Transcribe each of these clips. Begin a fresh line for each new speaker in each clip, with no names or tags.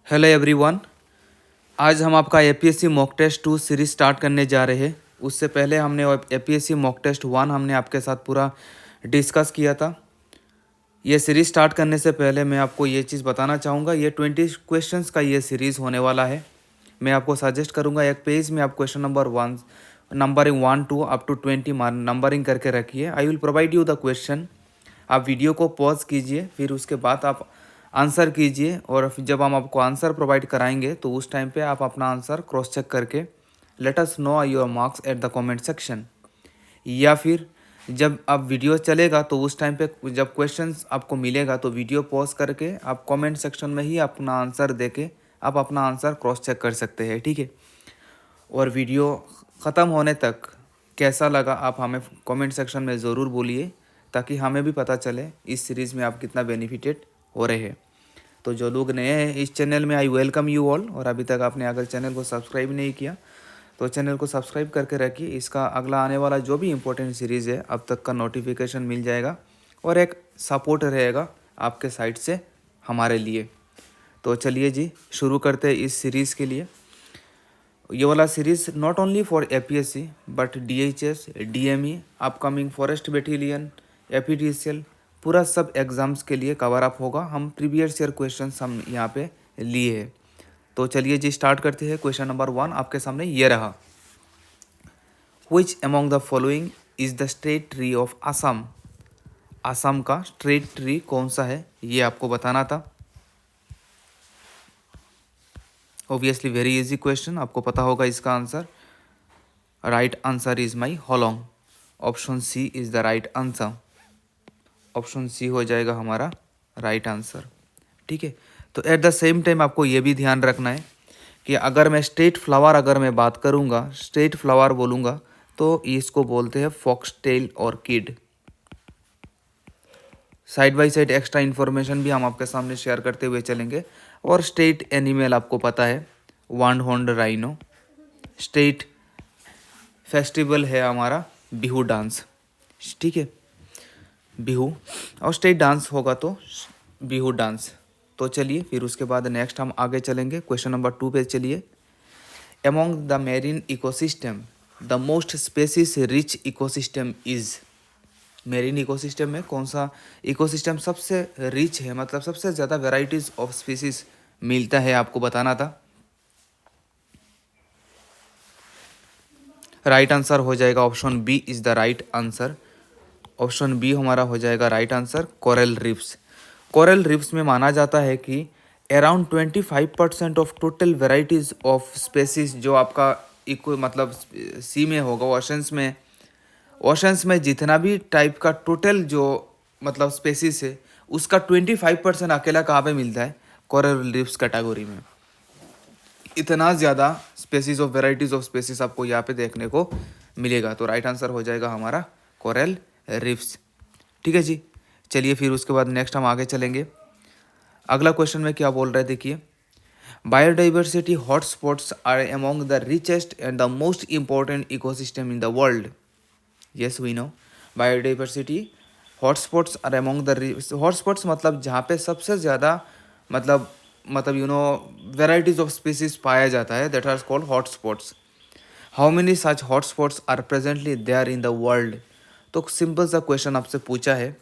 Hello everyone. आज हम आपका APSC mock test 2 series start करने जा रहे हैं। उससे पहले हमने एपीएससी मॉक टेस्ट 1 हमने आपके साथ पूरा डिस्कस किया था। ये सीरीज स्टार्ट करने से पहले मैं आपको ये चीज़ बताना चाहूँगा, ये 20 क्वेश्चंस का ये सीरीज़ होने वाला है। मैं आपको सजेस्ट करूँगा एक पेज में आप question number 1 numbering 1 to up to 20 numbering करके रखिए। I will provide you the question. आप वीडियो को पॉज कीजिए, फिर उसके बाद आप आंसर कीजिए, और जब हम आपको आंसर प्रोवाइड कराएंगे तो उस टाइम पे आप अपना आंसर क्रॉस चेक करके let us know your marks at the comment section. या फिर जब आप वीडियो चलेगा तो उस टाइम पे जब क्वेश्चंस आपको मिलेगा तो वीडियो पॉज करके आप कमेंट सेक्शन में ही अपना आंसर देके आप अपना आंसर क्रॉस चेक कर सकते हैं, ठीक है। और वीडियो ख़त्म होने तक कैसा लगा आप हमें कमेंट सेक्शन में ज़रूर बोलिए, ताकि हमें भी पता चले इस सीरीज़ में आप कितना बेनिफिटेड हो रहे हैं। तो जो लोग नए हैं इस चैनल में, आई वेलकम यू ऑल। और अभी तक आपने अगर चैनल को सब्सक्राइब नहीं किया तो चैनल को सब्सक्राइब करके रखिए। इसका अगला आने वाला जो भी इम्पोर्टेंट सीरीज़ है अब तक का नोटिफिकेशन मिल जाएगा, और एक सपोर्ट रहेगा आपके साइड से हमारे लिए। तो चलिए जी, शुरू करते हैं इस सीरीज़ के लिए। ये वाला series not only for APSC but DHS, DME, upcoming forest battalion, APDCL, पूरा सब एग्ज़ाम्स के लिए कवर अप होगा। हम प्रीवियस ईयर क्वेश्चंस हम यहाँ पे लिए हैं। तो चलिए जी, स्टार्ट करते हैं। क्वेश्चन नंबर 1 आपके सामने ये रहा। Which among the following is the state tree of Assam. Assam का स्टेट ट्री कौन सा है, ये आपको बताना था। ऑब्वियसली वेरी इजी क्वेश्चन, आपको पता होगा इसका answer. Right answer is my Hollong. Option C is the right answer. Option C हो जाएगा हमारा राइट आंसर, ठीक है। तो एट द सेम टाइम आपको ये भी ध्यान रखना है कि अगर मैं स्टेट फ्लावर अगर मैं बात करूँगा, स्टेट फ्लावर बोलूँगा, तो इसको बोलते हैं foxtail orchid. Side by side extra information भी हम आपके सामने शेयर करते हुए चलेंगे। और स्टेट एनिमल आपको पता है वांड हॉर्न्ड राइनो। स्टेट फेस्टिवल है हमारा बिहू डांस, ठीक है, बिहू। और स्टेट डांस होगा तो बिहू डांस। तो चलिए फिर उसके बाद नेक्स्ट हम आगे चलेंगे। क्वेश्चन नंबर 2 पे चलिए। Among the marine ecosystem the most species rich ecosystem is. Marine ecosystem में कौन सा इकोसिस्टम सबसे रिच है, मतलब सबसे ज़्यादा वेराइटीज ऑफ स्पीसीज मिलता है, आपको बताना था। राइट आंसर हो जाएगा option B is the right answer. Option B हमारा हो जाएगा right answer, coral reefs. Coral reefs में माना जाता है कि around 25% of total varieties of species जो आपका इको मतलब सी में होगा, ओशंस में जितना भी टाइप का टोटल जो मतलब स्पेसीज है उसका 25% अकेला कहाँ पे मिलता है, कोरल रिफ्स कैटेगरी में। इतना ज़्यादा species of varieties of species आपको यहाँ पे देखने को मिलेगा। तो राइट आंसर हो जाएगा हमारा कोरल रिफ्स, ठीक है जी। चलिए फिर उसके बाद नेक्स्ट हम आगे चलेंगे। अगला क्वेश्चन में क्या बोल रहे हैं, देखिए। Biodiversity hotspots are among the richest and the most important ecosystem in the world. Yes we know biodiversity hotspots are among the hotspots मतलब जहाँ पे सबसे ज़्यादा मतलब you know varieties of species पाया जाता है, that are called hotspots. How many such hotspots are presently there in the world. तो सिंपल सा क्वेश्चन आपसे पूछा है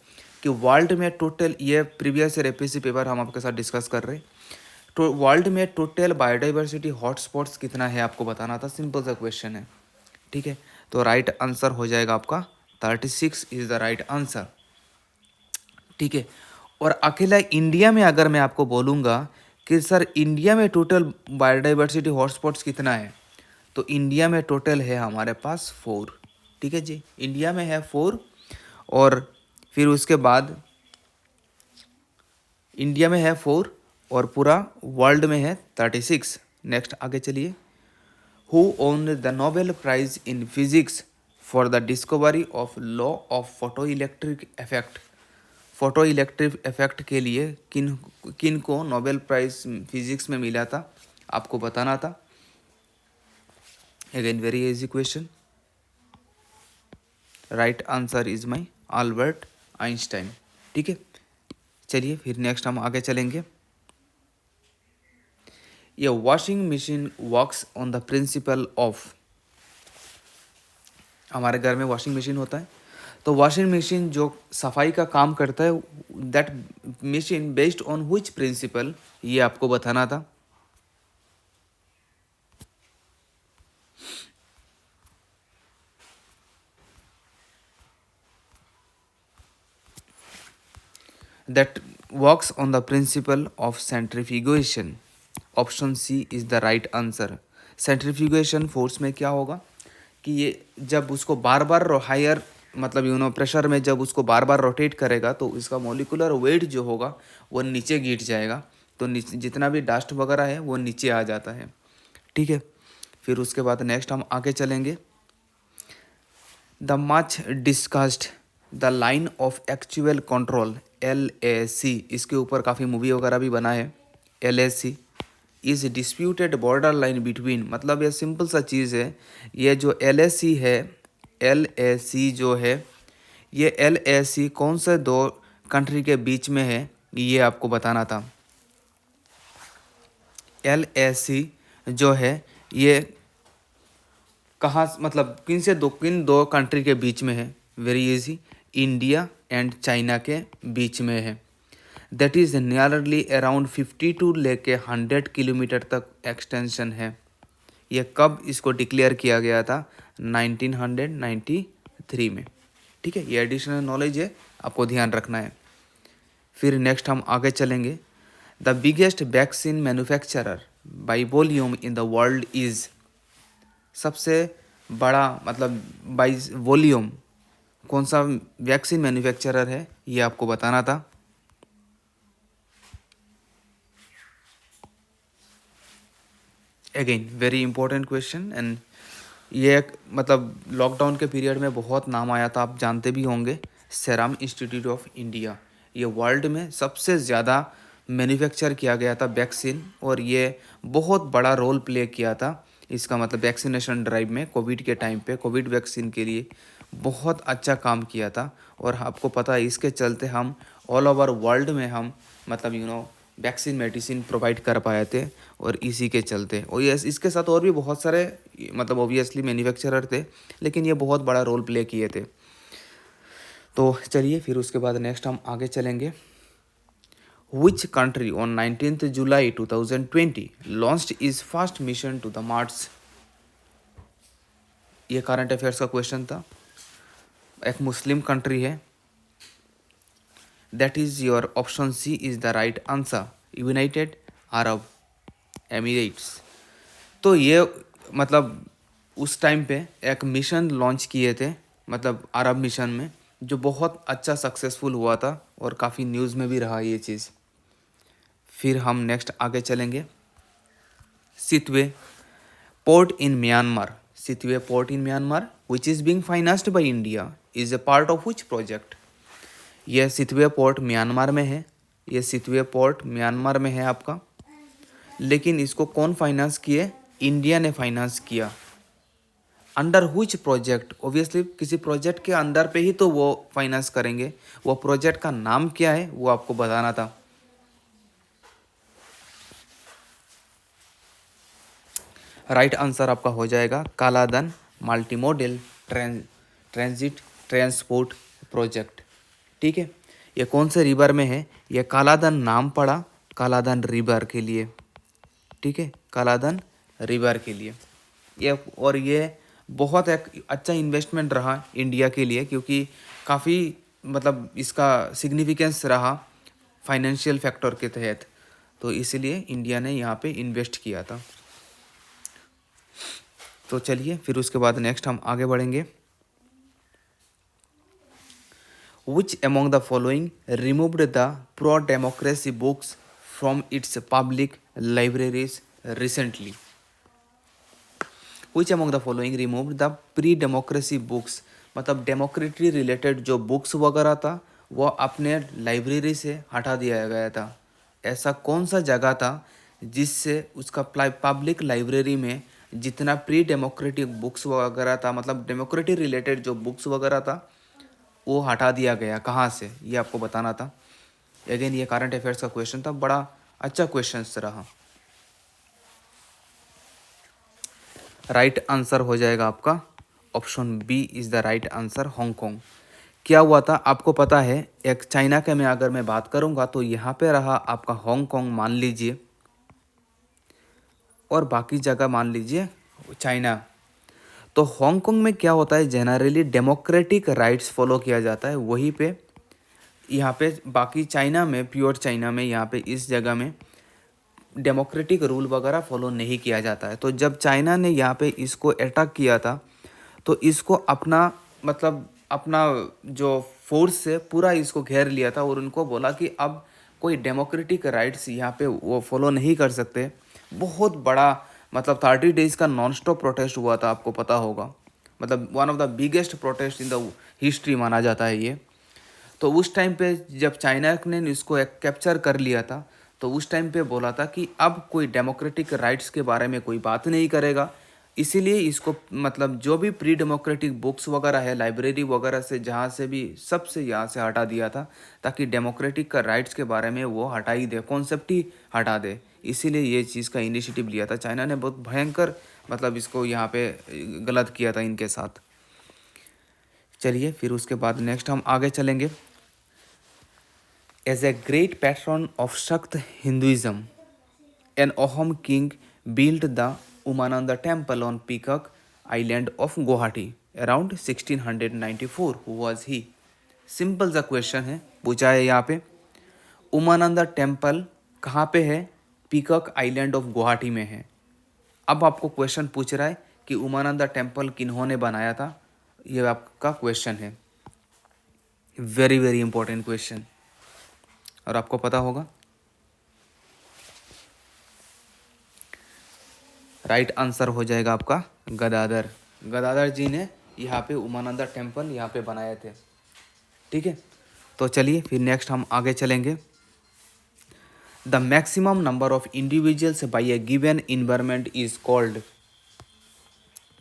कि वर्ल्ड में टोटल, ये प्रीवियस ईयर एपीएससी पेपर हम आपके साथ डिस्कस कर रहे हैं, तो वर्ल्ड में टोटल बायोडाइवर्सिटी हॉटस्पॉट्स कितना है आपको बताना था। सिंपल सा क्वेश्चन है, ठीक है। तो राइट आंसर हो जाएगा आपका 36 इज द राइट आंसर, ठीक है। और अकेला इंडिया में अगर मैं आपको बोलूँगा कि सर इंडिया में टोटल बायोडाइवर्सिटी हॉटस्पॉट्स कितना है, तो इंडिया में टोटल है हमारे पास 4, ठीक है जी। इंडिया में है 4, और फिर उसके बाद इंडिया में है 4 और पूरा वर्ल्ड में है 36। नेक्स्ट आगे चलिए। Who won the Nobel prize in physics for the discovery of law of photoelectric effect. Photoelectric effect के लिए किन किन को नोबेल प्राइज फिजिक्स में मिला था, आपको बताना था। Again very easy question. Right answer is my Albert Einstein, ठीक है। चलिए फिर नेक्स्ट हम आगे चलेंगे। ये washing machine works on the principle of, हमारे घर में वॉशिंग मशीन होता है, तो वॉशिंग मशीन जो सफाई का काम करता है, that machine based on which principle, ये आपको बताना था। That works on the principle of centrifugation. Option C is the right answer. Centrifugation force में क्या होगा कि ये जब उसको बार बार हायर मतलब प्रेशर में जब उसको बार बार रोटेट करेगा तो इसका मोलिकुलर वेट जो होगा वो नीचे गिर जाएगा, तो नीचे जितना भी डस्ट वगैरह है वो नीचे आ जाता है। ठीक है, फिर उसके बाद नेक्स्ट हम आगे चलेंगे। The much discussed the line of actual control LAC, इसके ऊपर काफ़ी मूवी वगैरह भी बना है। LAC is disputed border line between, मतलब ये सिंपल सा चीज़ है, ये जो LAC है, LAC जो है, ये LAC कौन से दो कंट्री के बीच में है, ये आपको बताना था। LAC जो है ये कहाँ मतलब किन दो कंट्री के बीच में है, very easy, India and China के बीच में है। दैट इज़ नियरली अराउंड 52 लेके 100 किलोमीटर तक एक्सटेंशन है। ये कब इसको डिक्लेयर किया गया था, 1993 में। ठीक है, ये एडिशनल नॉलेज है, आपको ध्यान रखना है। फिर नेक्स्ट हम आगे चलेंगे। The biggest vaccine manufacturer by volume in the world is, सबसे बड़ा मतलब बाई वॉल्यूम कौन सा वैक्सीन मैन्युफैक्चरर है, ये आपको बताना था। Again very important question, and ये मतलब लॉकडाउन के पीरियड में बहुत नाम आया था, आप जानते भी होंगे। सेरम इंस्टीट्यूट ऑफ इंडिया, ये वर्ल्ड में सबसे ज़्यादा मैन्युफैक्चर किया गया था वैक्सीन, और ये बहुत बड़ा रोल प्ले किया था इसका मतलब वैक्सीनेशन ड्राइव में। कोविड के टाइम पे कोविड वैक्सीन के लिए बहुत अच्छा काम किया था, और आपको पता है इसके चलते हम ऑल ओवर वर्ल्ड में हम मतलब वैक्सीन मेडिसिन प्रोवाइड कर पाए थे, और इसी के चलते, और ये इसके साथ और भी बहुत सारे मतलब ऑब्वियसली मैन्युफैक्चरर थे, लेकिन ये बहुत बड़ा रोल प्ले किए थे। तो चलिए फिर उसके बाद नेक्स्ट हम आगे चलेंगे। Which country on 19th July 2020 launched its first mission to the Mars? ये करंट अफेयर्स का क्वेश्चन था। एक मुस्लिम कंट्री है, that is your option C is the right answer, United Arab Emirates. तो ये मतलब उस टाइम पे एक मिशन लॉन्च किए थे मतलब अरब मिशन में, जो बहुत अच्छा सक्सेसफुल हुआ था और काफ़ी न्यूज़ में भी रहा ये चीज़। फिर हम नेक्स्ट आगे चलेंगे। Sittwe port in Myanmar, Sittwe port in Myanmar which is being financed by India is a part of which project. यह सितवे पोर्ट म्यांमार में है, ये सितवे पोर्ट म्यांमार में है आपका, लेकिन इसको कौन फाइनेंस किए, इंडिया ने फाइनेंस किया। अंडर हुच प्रोजेक्ट, ऑब्वियसली किसी प्रोजेक्ट के अंदर पे ही तो वो फाइनेंस करेंगे, वो प्रोजेक्ट का नाम क्या है वो आपको बताना था। राइट आंसर आपका हो जाएगा कालाधन multi modal transit transport project. ठीक है, ये कौन से रिवर में है, ये कालाधन नाम पड़ा कालाधन रिवर के लिए। ठीक है, कालाधन रिवर के लिए ये, और ये बहुत एक अच्छा इन्वेस्टमेंट रहा इंडिया के लिए, क्योंकि काफ़ी मतलब इसका सिग्निफिकेंस रहा फाइनेंशियल फैक्टर के तहत, तो इसलिए इंडिया ने यहाँ पे इन्वेस्ट किया था। तो चलिए फिर उसके बाद नेक्स्ट हम आगे बढ़ेंगे। Which among the following removed the pro-democracy books from its public libraries recently? Which among the following removed the pre-democracy books, मतलब डेमोक्रेसी रिलेटेड जो बुक्स वगैरह था वो अपने लाइब्रेरी से हटा दिया गया था। ऐसा कौन सा जगह था जिससे उसका पब्लिक लाइब्रेरी में जितना प्री डेमोक्रेटिक बुक्स वगैरह था, मतलब डेमोक्रेसी रिलेटेड जो बुक्स वगैरह था वो हटा दिया गया, कहाँ से, ये आपको बताना था। अगेन ये करंट अफेयर्स का क्वेश्चन था, बड़ा अच्छा क्वेश्चन रहा। राइट आंसर हो जाएगा आपका option B is the right answer, Hong Kong. क्या हुआ था आपको पता है, एक चाइना के में अगर मैं बात करूंगा तो यहाँ पे रहा आपका हांगकांग मान लीजिए, और बाकी जगह मान लीजिए चाइना। तो हांगकांग में क्या होता है, जनरली डेमोक्रेटिक राइट्स फॉलो किया जाता है, वहीं पे यहाँ पे बाकी चाइना में, प्योर चाइना में, यहाँ पे इस जगह में डेमोक्रेटिक रूल वगैरह फॉलो नहीं किया जाता है। तो जब चाइना ने यहाँ पे इसको अटैक किया था तो इसको अपना मतलब अपना जो फोर्स से पूरा इसको घेर लिया था और उनको बोला कि अब कोई डेमोक्रेटिक राइट्स यहाँ पे वो फॉलो नहीं कर सकते। बहुत बड़ा मतलब 30 डेज का नॉन स्टॉप प्रोटेस्ट हुआ था, आपको पता होगा, मतलब one of the biggest protest in the history माना जाता है ये। तो उस टाइम पे जब चाइना ने इसको एक कैप्चर कर लिया था तो उस टाइम पे बोला था कि अब कोई डेमोक्रेटिक राइट्स के बारे में कोई बात नहीं करेगा, इसीलिए इसको मतलब जो भी प्री डेमोक्रेटिक बुक्स वगैरह है लाइब्रेरी वगैरह से जहाँ से भी सबसे यहाँ से हटा दिया था, ताकि डेमोक्रेटिक का राइट्स के बारे में वो हटा ही दे, कॉन्सेप्ट ही हटा दे। इसीलिए ये चीज़ का इनिशिएटिव लिया था चाइना ने, बहुत भयंकर मतलब इसको यहाँ पे गलत किया था इनके साथ। चलिए फिर उसके बाद नेक्स्ट हम आगे चलेंगे। As a great patron of Shakt Hinduism, an Ahom king built the Umananda temple on Peacock Island of Guwahati around 1694. Who was he? Simple सा क्वेश्चन है, पूछा है यहाँ पे। उमानंदा टेम्पल कहाँ पे है? पीकॉक आइलैंड ऑफ गुवाहाटी में है। अब आपको क्वेश्चन पूछ रहा है कि उमानंदा टेम्पल किन्होंने बनाया था, ये आपका क्वेश्चन है। वेरी वेरी इंपॉर्टेंट क्वेश्चन, और आपको पता होगा। राइट आंसर हो जाएगा आपका गदाधर। गदाधर जी ने यहाँ पे उमानंदा टेम्पल यहाँ पे बनाए थे। ठीक है, तो चलिए फिर नेक्स्ट हम आगे चलेंगे। The maximum number of individuals by a given environment is called.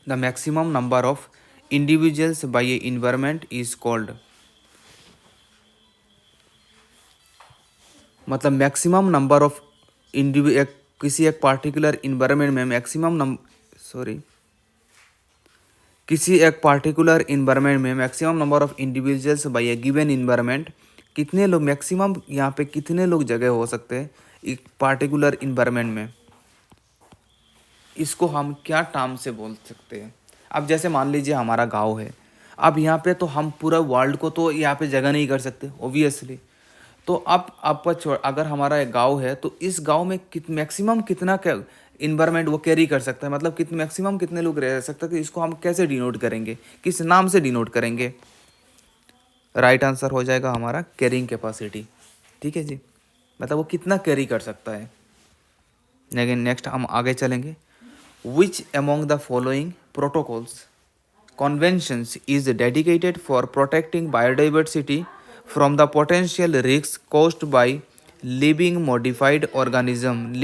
The maximum number of individuals by a environment is called, मतलब मैक्सिमम नंबर ऑफ किसी एक पार्टिकुलर इन्वायरमेंट में किसी एक पार्टिकुलर इन्वायरमेंट में maximum number of individuals by a given environment, कितने लोग maximum यहाँ पे कितने लोग जगह हो सकते हैं एक पार्टिकुलर इन्वायरमेंट में, इसको हम क्या टर्म से बोल सकते हैं। अब जैसे मान लीजिए हमारा गांव है, अब यहाँ पे तो हम पूरा वर्ल्ड को तो यहाँ पे जगह नहीं कर सकते ऑब्वियसली। तो अब अगर हमारा एक गांव है तो इस गांव में मैक्सिमम कितना इन्वायरमेंट वो कैरी कर सकता है, मतलब मैक्सिमम कितने लोग रह सकते हैं, तो इसको हम कैसे डिनोट करेंगे, किस नाम से डिनोट करेंगे। राइट आंसर हो जाएगा हमारा कैरिंग कैपेसिटी। ठीक है जी, मतलब वो कितना कैरी कर सकता है। लेकिन नेक्स्ट हम आगे चलेंगे। Which among the following protocols conventions is dedicated for protecting biodiversity from the potential risks caused by living modified organisms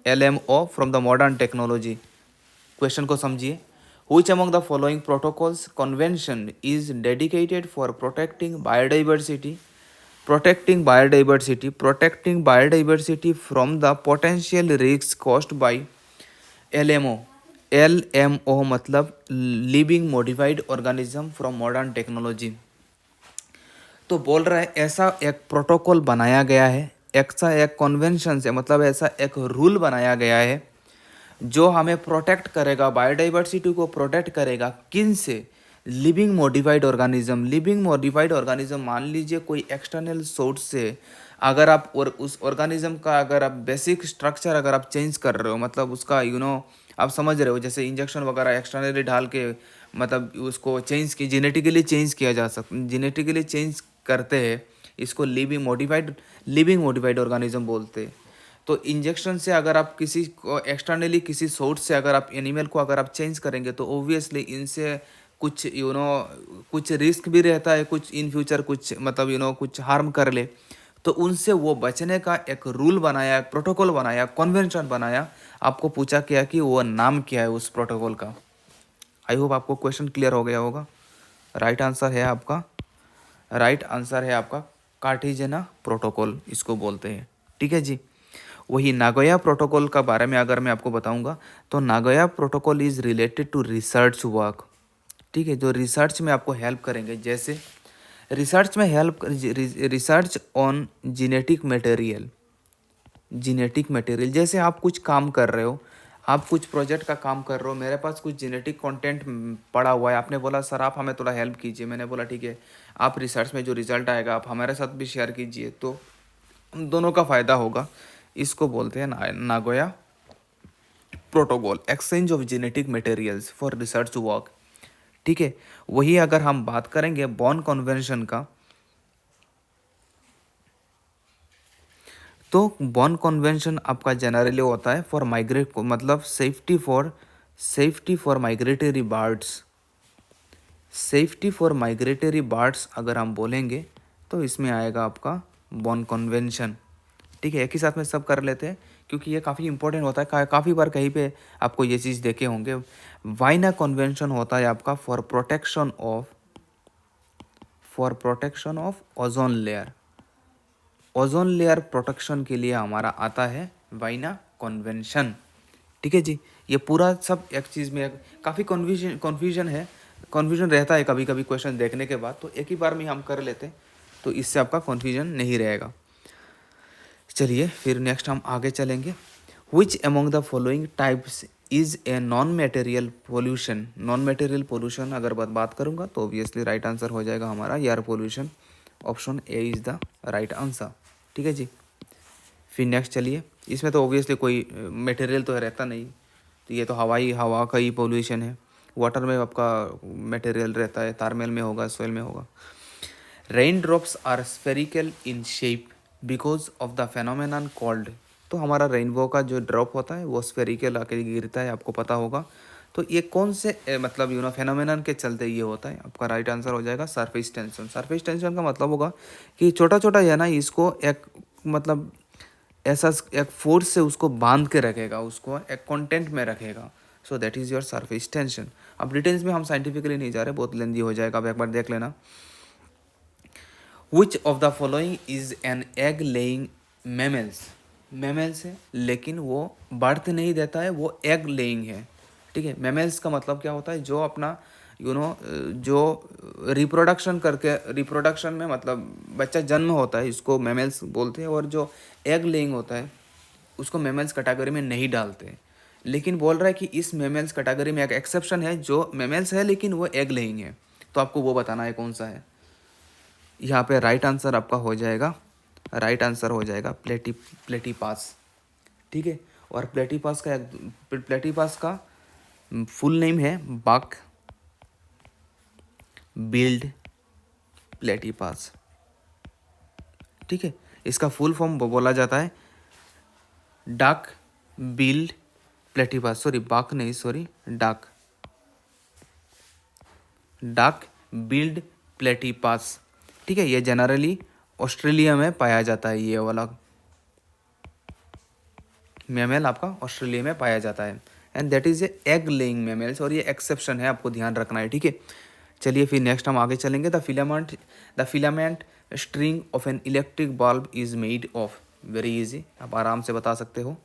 LMO from the modern technology। Question को समझिए। Which among the following protocols convention is dedicated for protecting biodiversity from the potential risks caused by LMO। LMO मतलब living modified organism from modern technology. तो बोल रहा है ऐसा एक protocol बनाया गया है, ऐसा एक कन्वेंशन से मतलब ऐसा एक रूल बनाया गया है जो हमें प्रोटेक्ट करेगा, बायोडाइवर्सिटी को प्रोटेक्ट करेगा। किन से? लिविंग मॉडिफाइड ऑर्गेनिज्म मान लीजिए कोई एक्सटर्नल सोर्स से अगर आप और उस ऑर्गेनिज्म का अगर आप बेसिक स्ट्रक्चर अगर आप चेंज कर रहे हो, मतलब उसका आप समझ रहे हो, जैसे इंजेक्शन वगैरह एक्सटर्नली डाल के मतलब उसको जेनेटिकली चेंज किया जा सकता, जेनेटिकली चेंज करते हैं, इसको लिविंग मॉडिफाइड ऑर्गेनिज्म बोलते हैं। तो इंजेक्शन से अगर आप किसी को एक्सटर्नली किसी सोर्स से अगर आप एनिमल को अगर आप चेंज करेंगे तो ओब्वियसली इनसे कुछ कुछ रिस्क भी रहता है, कुछ इन फ्यूचर कुछ मतलब कुछ हार्म कर ले, तो उनसे वो बचने का एक रूल बनाया, एक प्रोटोकॉल बनाया, कन्वेंशन बनाया। आपको पूछा क्या कि वो नाम क्या है उस प्रोटोकॉल का। आई होप आपको क्वेश्चन क्लियर हो गया होगा। राइट आंसर है आपका कार्टिजेना प्रोटोकॉल इसको बोलते हैं। ठीक है जी। वही नागोया प्रोटोकॉल का बारे में अगर मैं आपको बताऊंगा तो Nagoya protocol is related to research work, ठीक है, जो रिसर्च में आपको हेल्प करेंगे। जैसे रिसर्च में help, research on genetic material, जैसे आप कुछ काम कर रहे हो, आप कुछ प्रोजेक्ट का काम कर रहे हो, मेरे पास कुछ जेनेटिक कंटेंट पड़ा हुआ है, आपने बोला सर आप हमें थोड़ा हेल्प कीजिए, मैंने बोला ठीक है, आप रिसर्च में जो रिजल्ट आएगा आप हमारे साथ भी शेयर कीजिए, तो हम दोनों का फ़ायदा होगा। इसको बोलते हैं Nagoya protocol, exchange of genetic materials for research work, ठीक है। वही अगर हम बात करेंगे बॉन कन्वेंशन का, तो बॉन कन्वेंशन आपका जनरली होता है फॉर माइग्रेट, मतलब safety for migratory birds, safety for migratory birds अगर हम बोलेंगे तो इसमें आएगा आपका बॉन कन्वेंशन, ठीक है। एक ही साथ में सब कर लेते हैं क्योंकि ये काफ़ी इंपॉर्टेंट होता है, काफ़ी बार कहीं पे आपको ये चीज़ देखे होंगे। वाइना कन्वेंशन होता है आपका for protection of ozone layer, ozone layer protection के लिए हमारा आता है वाइना कन्वेंशन, ठीक है जी। ये पूरा सब एक चीज़ में काफ़ी कन्फ्यूजन रहता है कभी कभी क्वेश्चन देखने के बाद, तो एक ही बार में हम कर लेते हैं तो इससे आपका कन्फ्यूजन नहीं रहेगा। चलिए फिर नेक्स्ट हम आगे चलेंगे। विच among the following types is a non material pollution, non material pollution अगर बात करूँगा तो ऑब्वियसली राइट आंसर हो जाएगा हमारा air pollution, option A is the right answer, ठीक है जी। फिर नेक्स्ट चलिए, इसमें तो ऑब्वियसली कोई मटेरियल तो रहता नहीं, तो ये तो हवा का ही पोल्यूशन है। वाटर में आपका मटेरियल रहता है, तारमेल में होगा, सोइल में होगा। Rain drops are spherical in shape because of the phenomenon called, तो हमारा रेनबो का जो ड्रॉप होता है वो स्फेरिकल आके गिरता है, आपको पता होगा। तो ये कौन से मतलब फेनोमेनन के चलते ये होता है, आपका राइट आंसर हो जाएगा सरफेस टेंशन। सरफेस टेंशन का मतलब होगा कि छोटा छोटा है ना, इसको एक मतलब ऐसा एक फोर्स से उसको बांध के रखेगा, उसको एक कंटेंट में रखेगा, so that is your surface tension. अब डिटेल्स में हम साइंटिफिकली नहीं जा रहे, बहुत लेंदी हो जाएगा, अब एक बार देख लेना। Which of the following is an egg laying mammals है, लेकिन वो बर्थ नहीं देता है, वो एग लेइंग है, ठीक है। मेमल्स का मतलब क्या होता है, जो अपना जो रिप्रोडक्शन में मतलब बच्चा जन्म होता है, इसको मेमल्स बोलते हैं, और जो एग लेइंग होता है उसको मेमल्स कैटेगरी में नहीं डालते। लेकिन बोल रहा है कि इस मेमल्स कैटेगरी में एक एक्सेप्शन है, जो मेमल्स है लेकिन वो एग लेइंग है, तो आपको वो बताना है कौन सा है। यहाँ पे राइट आंसर आपका हो जाएगा, प्लेटीपास, ठीक है। और प्लेटीपास का फुल नेम है बक बिल्ड प्लेटीपास, ठीक है। इसका फुल फॉर्म बोला जाता है डक बिल्ड प्लेटीपास, डक बिल्ड प्लेटीपास, ठीक है। ये जनरली ऑस्ट्रेलिया में पाया जाता है, ये वाला मेमल आपका ऑस्ट्रेलिया में पाया जाता है, and that is a egg laying mammals, और ये एक्सेप्शन है, आपको ध्यान रखना है, ठीक है। चलिए फिर नेक्स्ट हम आगे चलेंगे। The filament string of an electric bulb is made of, very easy, आप आराम से बता सकते हो,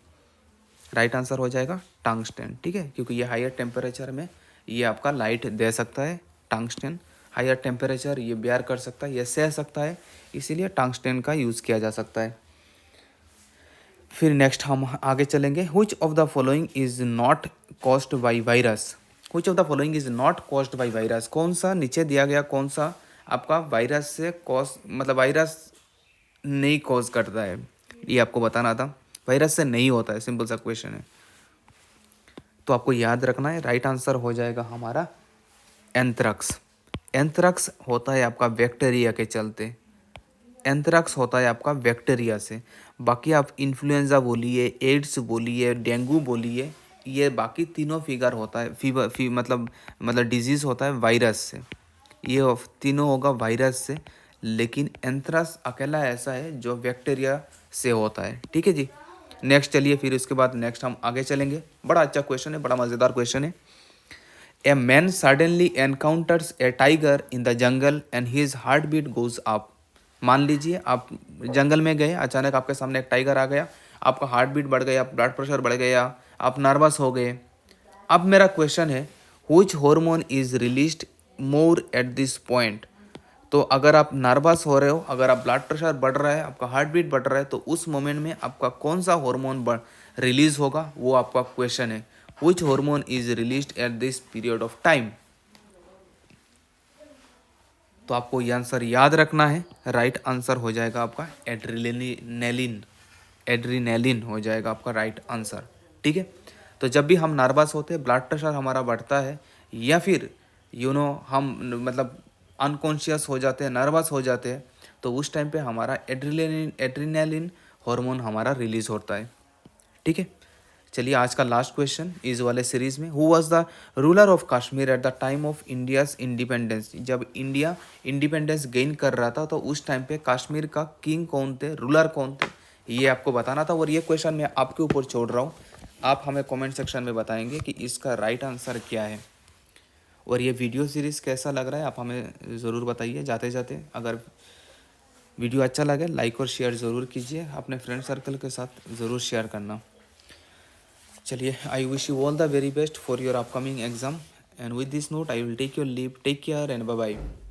राइट आंसर हो जाएगा टंगस्टन, ठीक है, क्योंकि ये हायर टेम्परेचर में ये आपका लाइट दे सकता है। टंगस्टन हायर टेम्परेचर ये बेयर कर सकता है, ये सह सकता है, इसीलिए टंगस्टन का यूज़ किया जा सकता है। फिर नेक्स्ट हम आगे चलेंगे। Which of the following is not caused by virus, which of the following is not caused by virus, कौन सा नीचे दिया गया कौन सा आपका वायरस से मतलब वायरस नहीं कॉज करता है, ये आपको बताना था। वायरस से नहीं होता है, सिंपल सा क्वेश्चन है, तो आपको याद रखना है। राइट आंसर हो जाएगा हमारा एंथ्रैक्स। एंथ्रैक्स होता है आपका बैक्टीरिया के चलते, एंथ्रैक्स होता है आपका बैक्टीरिया से। बाकी आप इन्फ्लुएंजा बोलिए, एड्स बोलिए, डेंगू बोलिए, ये बाकी तीनों फिगर होता है मतलब डिजीज़ होता है वायरस से, ये तीनों होगा वायरस से, लेकिन एंथ्रैक्स अकेला ऐसा है जो बैक्टीरिया से होता है, ठीक है जी। नेक्स्ट चलिए फिर उसके बाद नेक्स्ट हम आगे चलेंगे। बड़ा अच्छा क्वेश्चन है, बड़ा मज़ेदार क्वेश्चन है। A man suddenly encounters a tiger in the jungle and his heart beat goes up, मान लीजिए आप जंगल में गए, अचानक आपके सामने एक टाइगर आ गया, आपका हार्ट बीट बढ़ गया, ब्लड प्रेशर बढ़ गया, आप नर्वस हो गए। अब मेरा क्वेश्चन है, which hormone is released more at this point. तो अगर आप नर्वस हो रहे हो, अगर आप ब्लड प्रेशर बढ़ रहा है, आपका हार्ट बीट बढ़ रहा है, तो उस मोमेंट में आपका कौन सा हार्मोन रिलीज होगा, वो आपका क्वेश्चन है। Which hormone is released at this period of time. तो आपको ये आंसर याद रखना है। राइट आंसर हो जाएगा आपका एड्रेनालिन। एड्रीनेलिन हो जाएगा आपका राइट आंसर। ठीक है। तो जब भी हम नर्वस होते हैं, ब्लड प्रेशर हमारा बढ़ता है, या फिर हम मतलब अनकॉन्शियस हो जाते हैं, नर्वस हो जाते हैं, तो उस टाइम पे हमारा एड्रीनेलिन हार्मोन हमारा रिलीज होता है। ठीक है। चलिए आज का लास्ट क्वेश्चन इस वाले सीरीज में, who was the ruler of Kashmir at the time of India's independence. जब इंडिया इंडिपेंडेंस गेन कर रहा था, तो उस टाइम पे कश्मीर का किंग कौन थे, रूलर कौन थे, ये आपको बताना था। और ये क्वेश्चन मैं आपके ऊपर छोड़ रहा हूँ, आप हमें कमेंट सेक्शन में बताएंगे कि इसका राइट आंसर क्या है। और ये वीडियो सीरीज़ कैसा लग रहा है, आप हमें ज़रूर बताइए जाते जाते। अगर वीडियो अच्छा लगे, लाइक और शेयर ज़रूर कीजिए, अपने फ्रेंड सर्कल के साथ ज़रूर शेयर करना। चलिए, I wish you all the very best for your upcoming exam, and with this note I will take your leave. Take care and bye bye.